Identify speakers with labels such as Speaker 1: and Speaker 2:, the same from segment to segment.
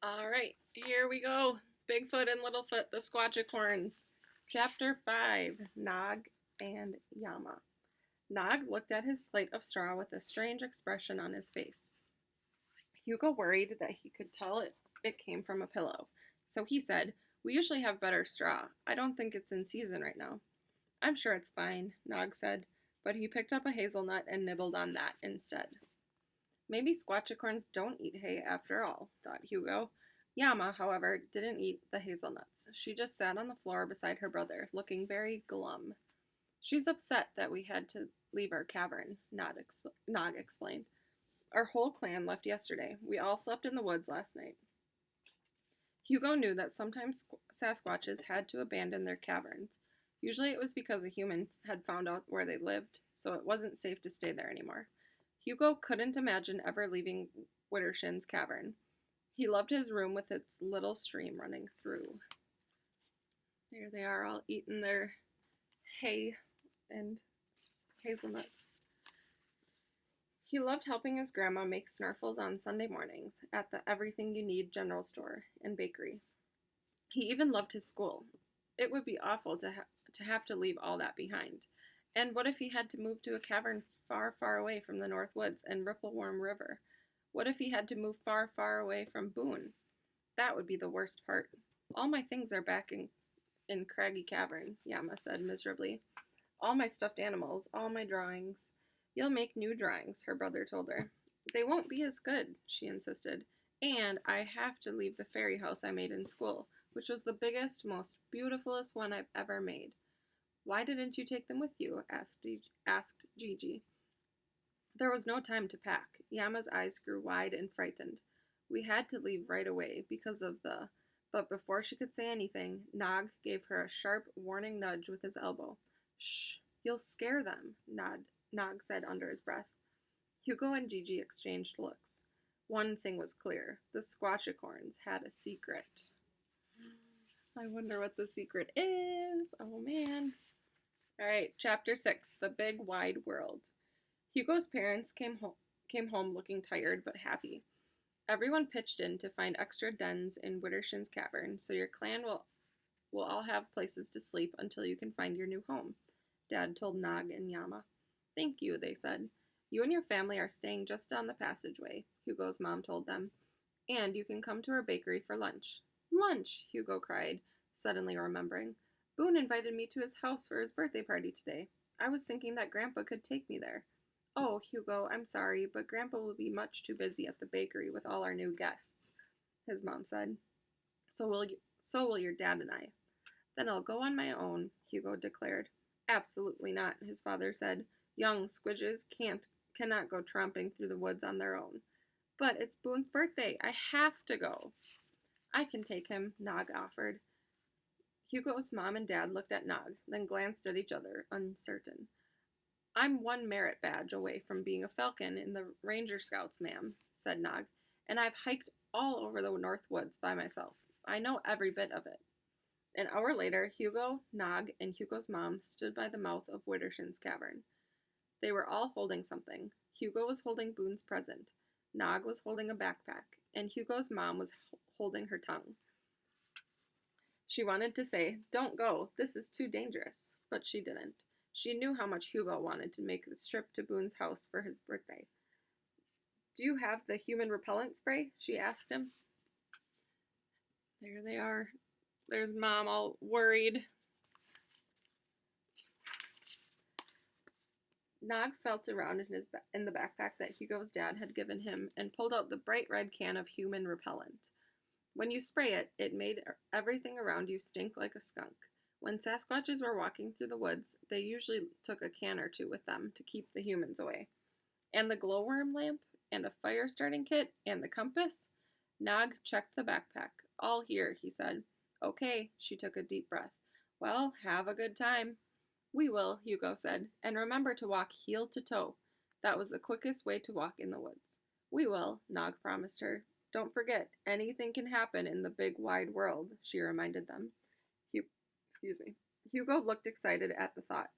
Speaker 1: All right, here we go. Bigfoot and Littlefoot, the Squatchicorns. Chapter 5 Nog and Yama. Nog looked at his plate of straw with a strange expression on his face. Hugo worried that he could tell it came from a pillow, so he said, "We usually have better straw. I don't think it's in season right now." "I'm sure it's fine," Nog said, but he picked up a hazelnut and nibbled on that instead. Maybe Squatchicorns don't eat hay after all, thought Hugo. Yama, however, didn't eat the hazelnuts. She just sat on the floor beside her brother, looking very glum. "She's upset that we had to leave our cavern," Nog explained. "Our whole clan left yesterday. We all slept in the woods last night." Hugo knew that sometimes Sasquatches had to abandon their caverns. Usually it was because a human had found out where they lived, so it wasn't safe to stay there anymore. Hugo couldn't imagine ever leaving Widdershin's cavern. He loved his room with its little stream running through. There they are, all eating their hay and hazelnuts. He loved helping his grandma make snarfles on Sunday mornings at the Everything You Need general store and bakery. He even loved his school. It would be awful to have to leave all that behind. And what if he had to move to a cavern far, far away from the North Woods and Rippleworm River? What if he had to move far, far away from Boone? That would be the worst part. "All my things are back in Craggy Cavern," Yama said miserably. "All my stuffed animals, all my drawings." "You'll make new drawings," her brother told her. "They won't be as good," she insisted. "And I have to leave the fairy house I made in school, which was the biggest, most beautifulest one I've ever made." "Why didn't you take them with you?" asked Gigi. There was no time to pack. Yama's eyes grew wide and frightened. "We had to leave right away because of the—" But before she could say anything, Nog gave her a sharp, warning nudge with his elbow. "Shh, you'll scare them," Nog said under his breath. Hugo and Gigi exchanged looks. One thing was clear. The Squatchicorns had a secret. I wonder what the secret is. Oh, man. All right, Chapter 6 The Big Wide World. Hugo's parents came home looking tired but happy. "Everyone pitched in to find extra dens in Widdershin's cavern, so your clan will all have places to sleep until you can find your new home," Dad told Nog and Yama. "Thank you," they said. "You and your family are staying just down the passageway," Hugo's mom told them. "And you can come to our bakery for lunch." "Lunch!" Hugo cried, suddenly remembering. "Boone invited me to his house for his birthday party today. I was thinking that Grandpa could take me there." "Oh, Hugo, I'm sorry, but Grandpa will be much too busy at the bakery with all our new guests," his mom said. So will your dad and I." "Then I'll go on my own," Hugo declared. "Absolutely not," his father said. "Young squidges cannot go tromping through the woods on their own." "But it's Boone's birthday. I have to go." "I can take him," Nog offered. Hugo's mom and dad looked at Nog, then glanced at each other, uncertain. "I'm one merit badge away from being a falcon in the Ranger Scouts, ma'am," said Nog, "and I've hiked all over the North Woods by myself. I know every bit of it." An hour later, Hugo, Nog, and Hugo's mom stood by the mouth of Widdershin's cavern. They were all holding something. Hugo was holding Boone's present. Nog was holding a backpack, and Hugo's mom was holding her tongue. She wanted to say, "Don't go, this is too dangerous," but she didn't. She knew how much Hugo wanted to make this trip to Boone's house for his birthday. "Do you have the human repellent spray?" she asked him. There they are. There's Mom all worried. Nog felt around in the backpack that Hugo's dad had given him and pulled out the bright red can of human repellent. When you spray it, it made everything around you stink like a skunk. When Sasquatches were walking through the woods, they usually took a can or two with them to keep the humans away. "And the glowworm lamp, and a fire starting kit, and the compass?" Nog checked the backpack. "All here," he said. "Okay," she took a deep breath. "Well, have a good time." "We will," Hugo said, "and remember to walk heel to toe. That was the quickest way to walk in the woods." "We will," Nog promised her. "Don't forget, anything can happen in the big wide world," she reminded them. Hugo looked excited at the thought.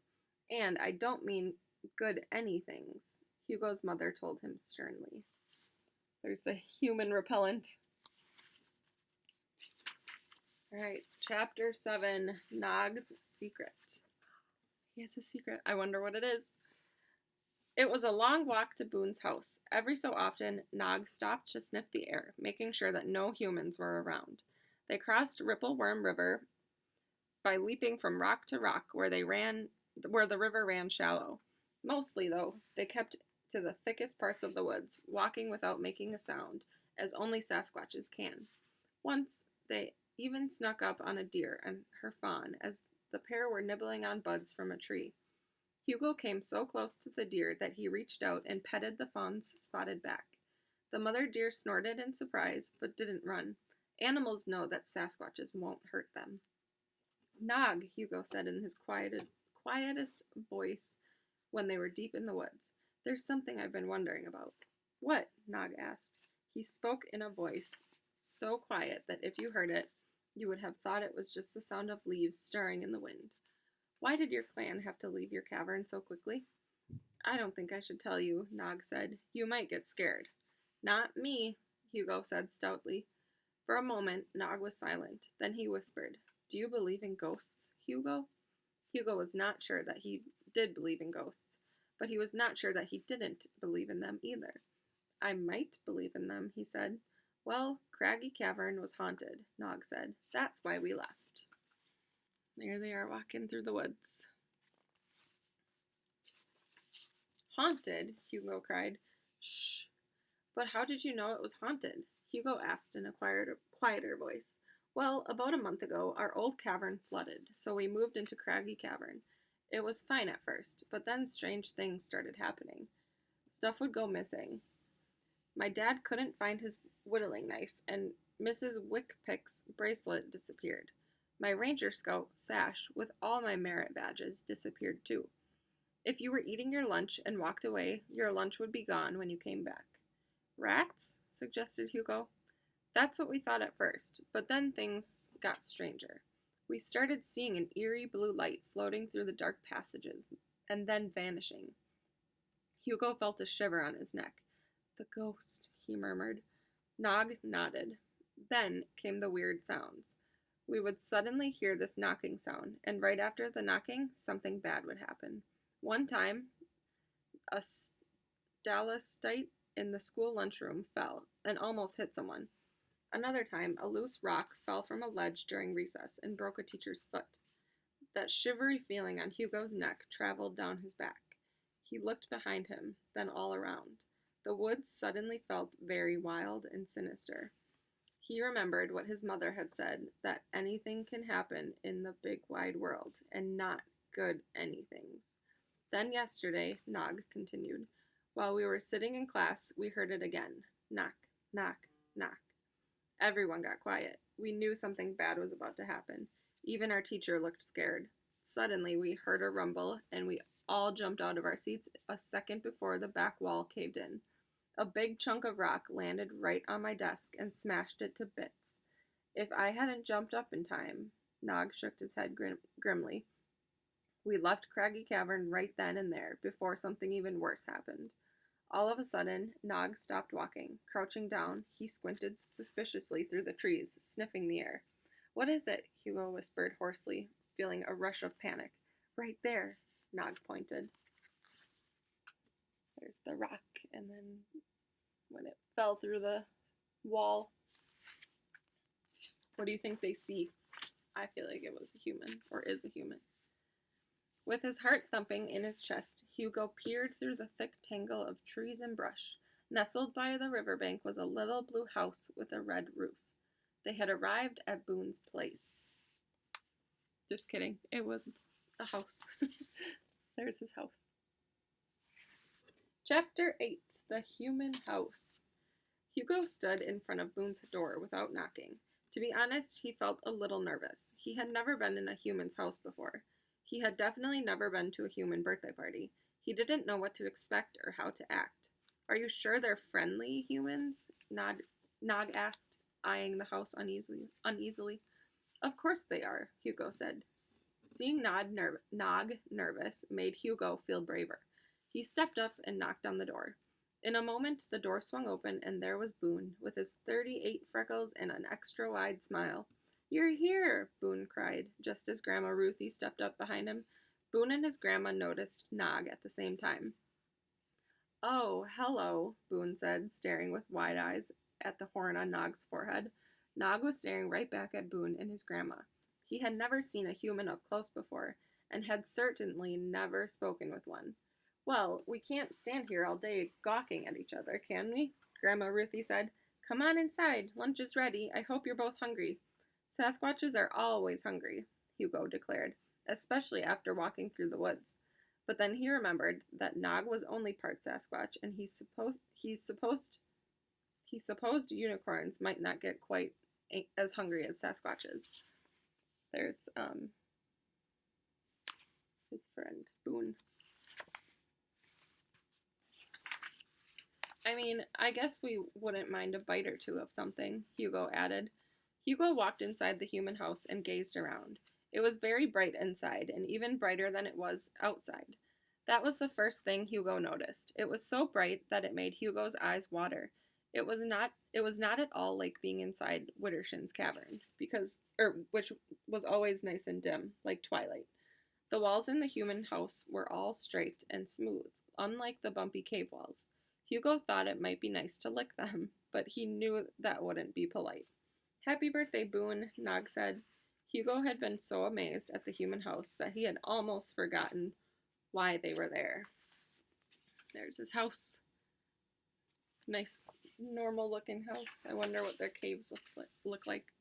Speaker 1: "And I don't mean good anythings," Hugo's mother told him sternly. There's the human repellent. All right, Chapter 7, Nog's Secret. He has a secret. I wonder what it is. It was a long walk to Boone's house. Every so often, Nog stopped to sniff the air, making sure that no humans were around. They crossed Rippleworm River by leaping from rock to rock where the river ran shallow. Mostly, though, they kept to the thickest parts of the woods, walking without making a sound, as only Sasquatches can. Once, they even snuck up on a deer and her fawn as the pair were nibbling on buds from a tree. Hugo came so close to the deer that he reached out and petted the fawn's spotted back. The mother deer snorted in surprise, but didn't run. Animals know that Sasquatches won't hurt them. Nog, Hugo said in his quietest voice when they were deep in the woods. There's something I've been wondering about. What? Nog asked. He spoke in a voice so quiet that if you heard it, you would have thought it was just the sound of leaves stirring in the wind. Why did your clan have to leave your cavern so quickly? I don't think I should tell you, Nog said. You might get scared. Not me, Hugo said stoutly. For a moment, Nog was silent. Then he whispered, Do you believe in ghosts, Hugo? Hugo was not sure that he did believe in ghosts, but he was not sure that he didn't believe in them either. I might believe in them, he said. Well, Craggy Cavern was haunted, Nog said. That's why we left. There they are walking through the woods. Haunted? Hugo cried. Shh. But how did you know it was haunted? Hugo asked in a quieter voice. Well, about a month ago, our old cavern flooded, so we moved into Craggy Cavern. It was fine at first, but then strange things started happening. Stuff would go missing. My dad couldn't find his whittling knife, and Mrs. Wickpick's bracelet disappeared. My Ranger Scout sash with all my merit badges disappeared too. If you were eating your lunch and walked away, your lunch would be gone when you came back. Rats? Suggested Hugo. That's what we thought at first, but then things got stranger. We started seeing an eerie blue light floating through the dark passages and then vanishing. Hugo felt a shiver on his neck. The ghost, he murmured. Nog nodded. Then came the weird sounds. We would suddenly hear this knocking sound, and right after the knocking, something bad would happen. One time, a stalactite in the school lunchroom fell and almost hit someone. Another time, a loose rock fell from a ledge during recess and broke a teacher's foot. That shivery feeling on Hugo's neck traveled down his back. He looked behind him, then all around. The woods suddenly felt very wild and sinister. He remembered what his mother had said, that anything can happen in the big wide world, and not good anythings. Then yesterday, Nog continued, while we were sitting in class, we heard it again. Knock, knock, knock. Everyone got quiet. We knew something bad was about to happen. Even our teacher looked scared. Suddenly, we heard a rumble, and we all jumped out of our seats a second before the back wall caved in. A big chunk of rock landed right on my desk and smashed it to bits. If I hadn't jumped up in time, Nog shook his head grimly. We left Craggy Cavern right then and there, before something even worse happened. All of a sudden, Nog stopped walking. Crouching down, he squinted suspiciously through the trees, sniffing the air. What is it? Hugo whispered hoarsely, feeling a rush of panic. Right there, Nog pointed. There's the rock, and then when it fell through the wall, what do you think they see? I feel like it was a human, or is a human. With his heart thumping in his chest, Hugo peered through the thick tangle of trees and brush. Nestled by the riverbank was a little blue house with a red roof. They had arrived at Boone's place. Just kidding. It was a house. There's his house. Chapter 8, The Human House. Hugo stood in front of Boone's door without knocking. To be honest, he felt a little nervous. He had never been in a human's house before. He had definitely never been to a human birthday party. He didn't know what to expect or how to act. Are you sure they're friendly humans? Nog asked, eyeing the house uneasily. Of course they are, Hugo said. Seeing Nog nervous made Hugo feel braver. He stepped up and knocked on the door. In a moment, the door swung open, and there was Boone, with his 38 freckles and an extra-wide smile. "You're here!" Boone cried, just as Grandma Ruthie stepped up behind him. Boone and his grandma noticed Nog at the same time. "Oh, hello," Boone said, staring with wide eyes at the horn on Nog's forehead. Nog was staring right back at Boone and his grandma. He had never seen a human up close before, and had certainly never spoken with one. "Well, we can't stand here all day gawking at each other, can we?" Grandma Ruthie said. "Come on inside. Lunch is ready. I hope you're both hungry." "Sasquatches are always hungry," Hugo declared, "especially after walking through the woods." But then he remembered that Nog was only part Sasquatch, and he supposed unicorns might not get quite as hungry as Sasquatches. There's his friend Boone. "I mean, I guess we wouldn't mind a bite or two of something," Hugo added. Hugo walked inside the human house and gazed around. It was very bright inside, and even brighter than it was outside. That was the first thing Hugo noticed. It was so bright that it made Hugo's eyes water. It was not at all like being inside Widdershin's cavern, which was always nice and dim, like twilight. The walls in the human house were all straight and smooth, unlike the bumpy cave walls. Hugo thought it might be nice to lick them, but he knew that wouldn't be polite. "Happy birthday, Boone," Nog said. Hugo had been so amazed at the human house that he had almost forgotten why they were there. There's his house. Nice, normal-looking house. I wonder what their caves look like.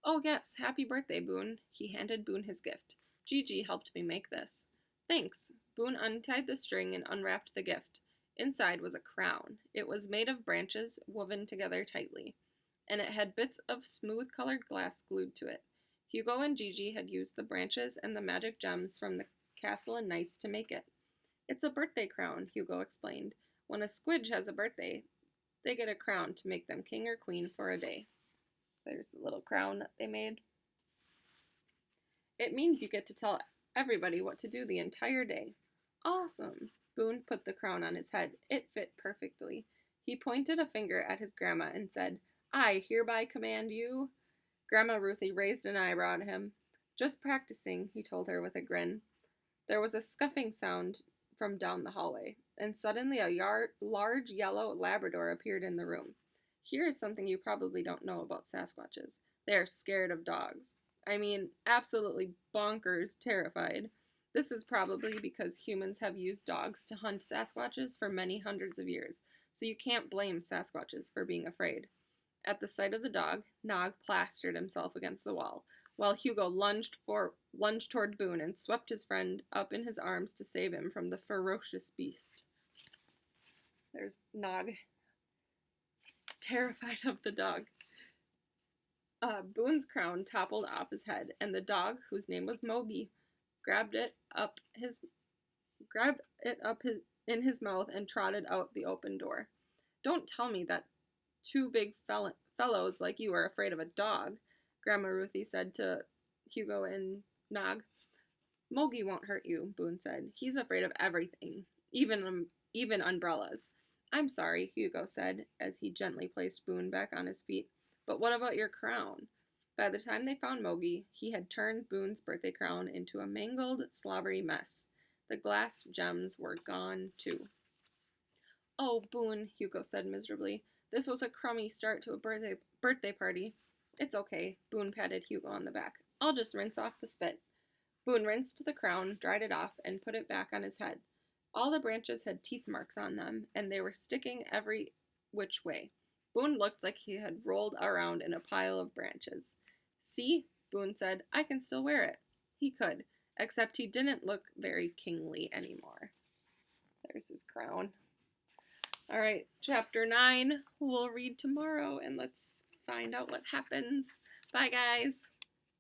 Speaker 1: "Oh, yes, happy birthday, Boone." He handed Boone his gift. "Gigi helped me make this." "Thanks." Boone untied the string and unwrapped the gift. Inside was a crown. It was made of branches woven together tightly, and it had bits of smooth-colored glass glued to it. Hugo and Gigi had used the branches and the magic gems from the castle and knights to make it. "It's a birthday crown," Hugo explained. "When a squidge has a birthday, they get a crown to make them king or queen for a day." There's the little crown that they made. "It means you get to tell everybody what to do the entire day." "Awesome." Boone put the crown on his head. It fit perfectly. He pointed a finger at his grandma and said, "I hereby command you." Grandma Ruthie raised an eyebrow at him. "Just practicing," he told her with a grin. There was a scuffing sound from down the hallway, and suddenly a large yellow Labrador appeared in the room. Here is something you probably don't know about Sasquatches. They are scared of dogs. I mean, absolutely bonkers terrified. This is probably because humans have used dogs to hunt Sasquatches for many hundreds of years, so you can't blame Sasquatches for being afraid. At the sight of the dog, Nog plastered himself against the wall, while Hugo lunged toward Boone and swept his friend up in his arms to save him from the ferocious beast. There's Nog, terrified of the dog. Boone's crown toppled off his head, and the dog, whose name was Mogi, grabbed it up in his mouth and trotted out the open door. "Don't tell me that two big fellows like you are afraid of a dog," Grandma Ruthie said to Hugo and Nog. "Mogi won't hurt you," Boone said. "He's afraid of everything, even umbrellas." "I'm sorry," Hugo said, as he gently placed Boone back on his feet. "But what about your crown?" By the time they found Mogi, he had turned Boone's birthday crown into a mangled, slobbery mess. The glass gems were gone, too. "Oh, Boone," Hugo said miserably. "This was a crummy start to a birthday party." "It's okay," Boone patted Hugo on the back. "I'll just rinse off the spit." Boone rinsed the crown, dried it off, and put it back on his head. All the branches had teeth marks on them, and they were sticking every which way. Boone looked like he had rolled around in a pile of branches. "See," Boone said, "I can still wear it." He could, except he didn't look very kingly anymore. There's his crown. All right, chapter 9 we'll read tomorrow, and let's find out what happens. Bye, guys.